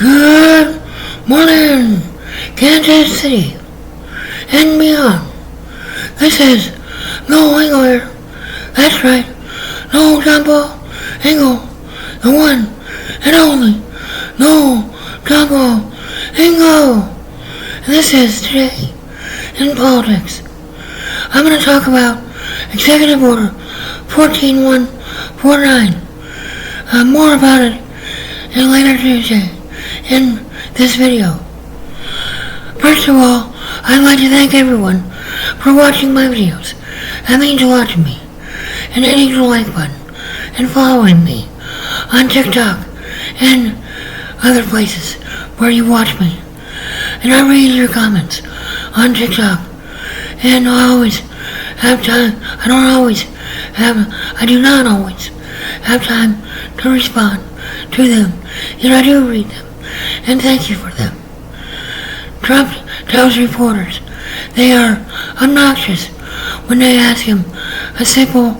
Good morning, Kansas City and beyond. This is No Angle here. That's right, No Jumbo Angle, the one and only No Jumbo Angle. And this is Today in Politics. I'm going to talk about Executive Order 14149. More about it in later Tuesday in this video. First of all, I'd like to thank everyone for watching my videos. That means a lot to me. And hitting the like button and following me on TikTok and other places where you watch me. And I read your comments on TikTok. And I always have time. I do not always have time to respond to them. Yet I do read them. And thank you for them. Trump tells reporters they are obnoxious when they ask him a simple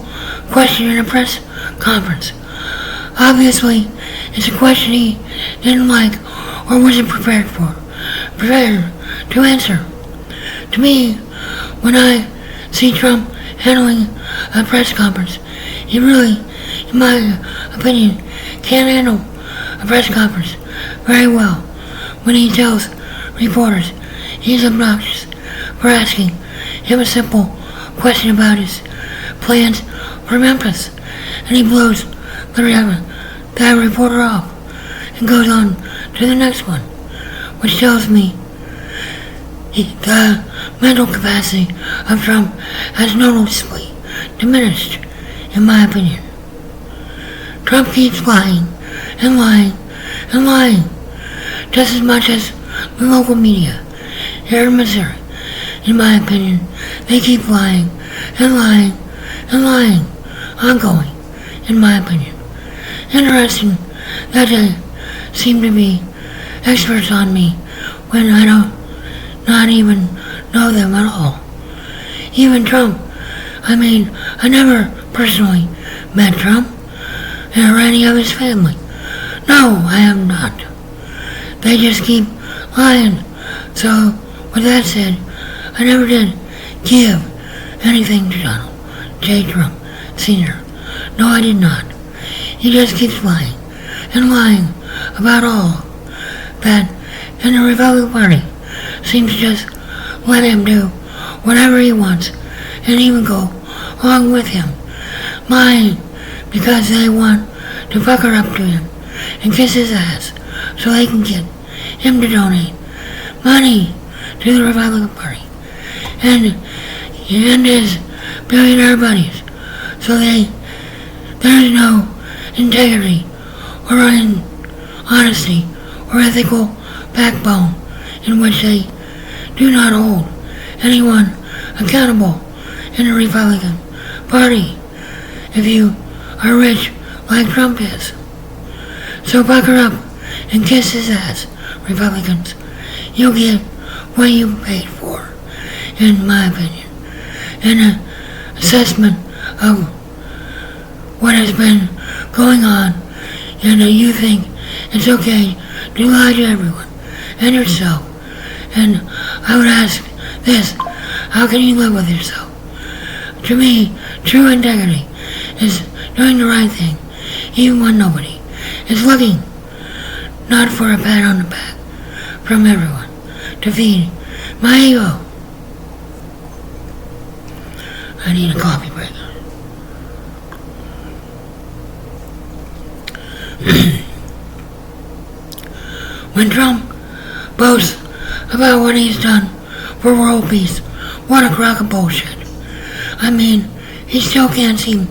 question in a press conference. Obviously, it's a question he didn't like or wasn't prepared to answer. To me, when I see Trump handling a press conference, he really, in my opinion, can't handle a press conference very well when he tells reporters he's obnoxious for asking him a simple question about his plans for Memphis, and he blows that reporter off and goes on to the next one, which tells me the mental capacity of Trump has noticeably diminished, in my opinion. Trump keeps lying and lying and lying, just as much as the local media here in Missouri. In my opinion, they keep lying and lying and lying, ongoing, in my opinion. Interesting that they seem to be experts on me when I don't not even know them at all. Even Trump, I never personally met Trump or any of his family. No, I have not. They just keep lying. So, with that said, I never did give anything to Donald J. Trump Sr. No, I did not. He just keeps lying and lying about all that, and the Republican Party seems to just let him do whatever he wants and even go along with him, lying because they want to pucker up to him and kiss his ass so they can get him to donate money to the Republican Party and his billionaire buddies. So there's no integrity or honesty or ethical backbone in which they do not hold anyone accountable in the Republican Party if you are rich like Trump is. So pucker up and kiss his ass, Republicans. You'll get what you paid for, in my opinion. An assessment of what has been going on, and you think it's okay to lie to everyone and yourself. And I would ask this: how can you live with yourself? To me, true integrity is doing the right thing, even when nobody is looking, not for a pat on the back from everyone to feed my ego. I need a coffee break. When Trump boasts about what he's done for world peace, what a crock of bullshit. He still can't seem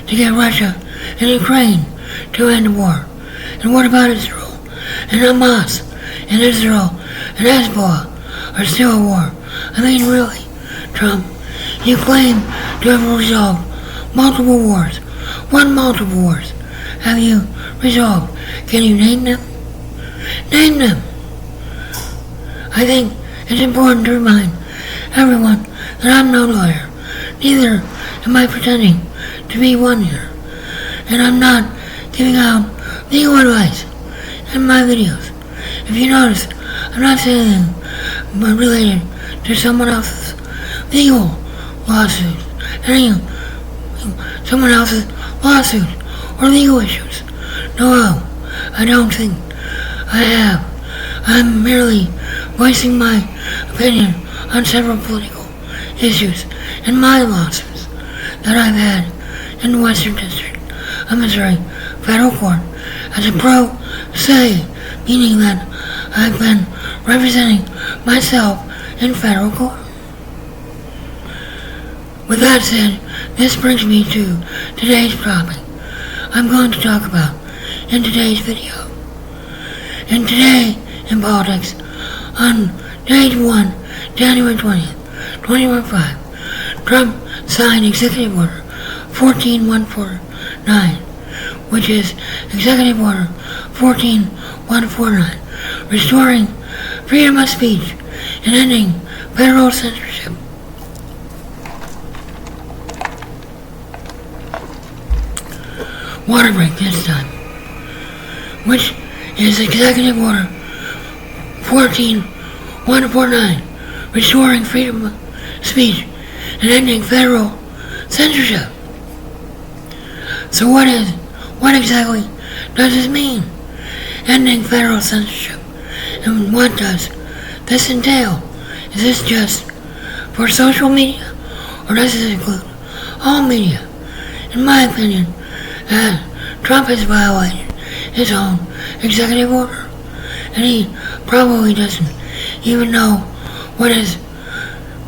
to get Russia and Ukraine to end the war. And what about Israel and Hamas and Israel and Hezbollah are still at war? Really, Trump, you claim to have resolved multiple wars. What multiple wars have you resolved? Can you name them? Name them. I think it's important to remind everyone that I'm no lawyer. Neither am I pretending to be one here. And I'm not giving out legal advice in my videos. If you notice, I'm not saying anything related to someone else's legal lawsuit, someone else's lawsuit or legal issues. No, I don't think I have. I'm merely voicing my opinion on several political issues in my lawsuits that I've had in the Western District of Missouri Federal Court as a pro se, meaning that I've been representing myself in federal court. With that said, this brings me to today's topic I'm going to talk about in today's video. And today, in politics, on day 1, January 20th, 2015, Trump signed Executive Order 14149, which is Executive Order 14149, restoring freedom of speech and ending federal censorship. Water break this time, which is Executive Order 14149, restoring freedom of speech and ending federal censorship. So what exactly does this mean? Ending federal censorship. And what does this entail? Is this just for social media, or does this include all media? In my opinion, Trump has violated his own executive order, and he probably doesn't even know what is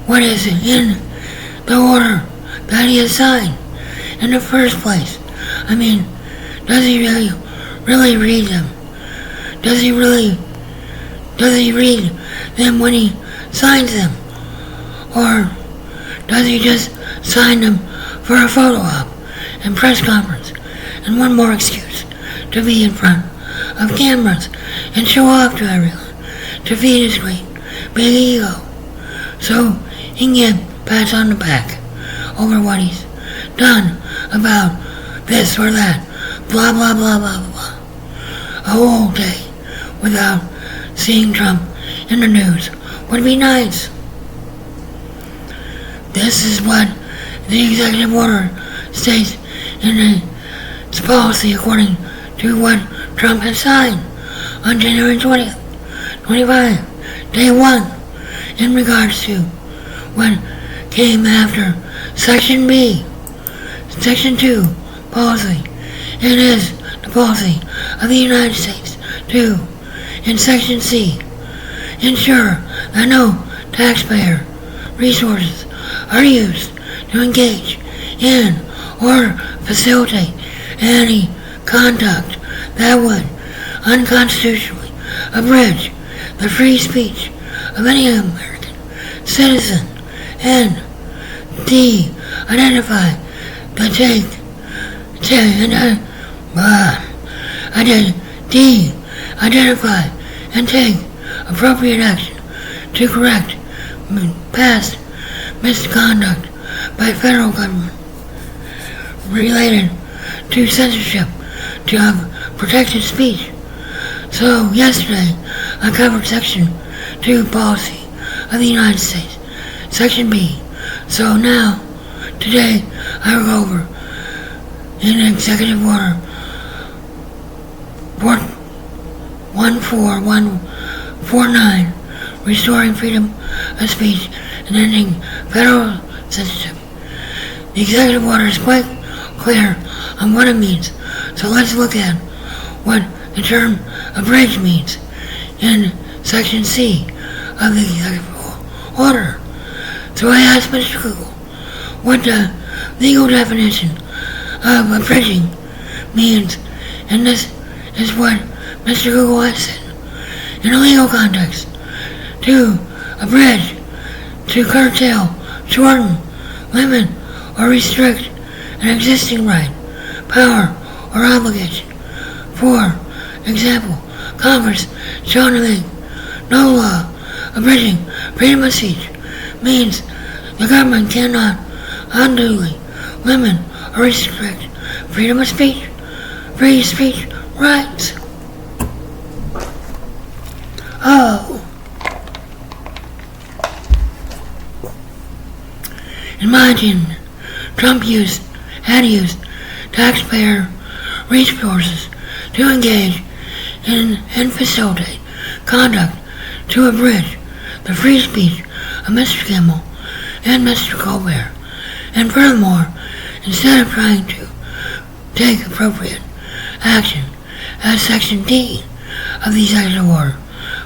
in the order that he has signed in the first place. I mean, does he really read them? Does he read them when he signs them? Or does he just sign them for a photo op and press conference and one more excuse to be in front of cameras and show off to everyone, to feed his great big ego, so he can get pats on the back over what he's done about this or that, blah blah blah blah blah. A whole day without seeing Trump in the news would be nice. This is what the executive order states in its policy according to what Trump has signed on January 20th, 25, day 1, in regards to what came after Section B, Section 2 policy. It is the policy of the United States to, in Section C, ensure that no taxpayer resources are used to engage in or facilitate any conduct that would unconstitutionally abridge the free speech of any American citizen, and identify and take appropriate action to correct past misconduct by federal government related to censorship of protected speech. So yesterday I covered Section 2 policy of the United States, Section B. So now, today, I will go over in Executive Order 14149, restoring freedom of speech and ending federal censorship. The executive order is quite clear on what it means, so let's look at what the term abridge means in Section C of the executive order. So I asked Mr. Google what the legal definition of abridging means, and this is what Mr. Google has said. In a legal context, to abridge, to curtail, shorten, limit, or restrict an existing right, power, or obligation. For example, Congress shall make no law abridging freedom of speech means the government cannot unduly limit or restrict freedom of speech, free speech rights. Oh. In my opinion, Trump had used taxpayer resources to engage in and facilitate conduct to abridge the free speech of Mr. Kimmel and Mr. Colbert. And furthermore, instead of trying to take appropriate action as Section D of the Executive Order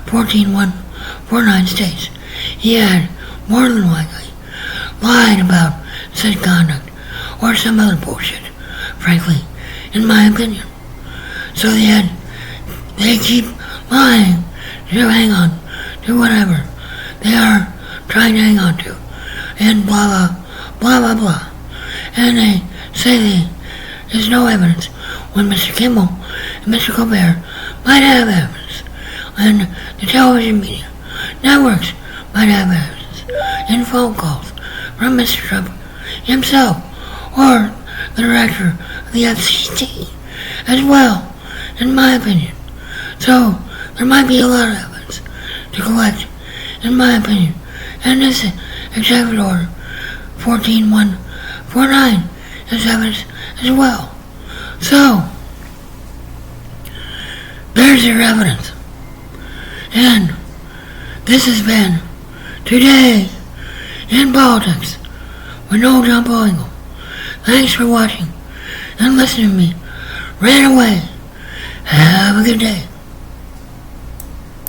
14149 states, he had more than likely lied about said conduct or some other bullshit, frankly, in my opinion. So they keep lying to hang on to whatever they are trying to hang on to, and blah blah blah blah blah. And they say there's no evidence when Mr. Kimmel and Mr. Colbert might have evidence, and the television media networks might have evidence in phone calls from Mr. Trump himself or the director of the FCC as well, in my opinion. So there might be a lot of evidence to collect, in my opinion, and this Executive Order 14149 is evidence as well. So there's your evidence. And this has been Today in Politics with Noel John Bolingo. Thanks for watching and listening to me. Ran away. Have a good day.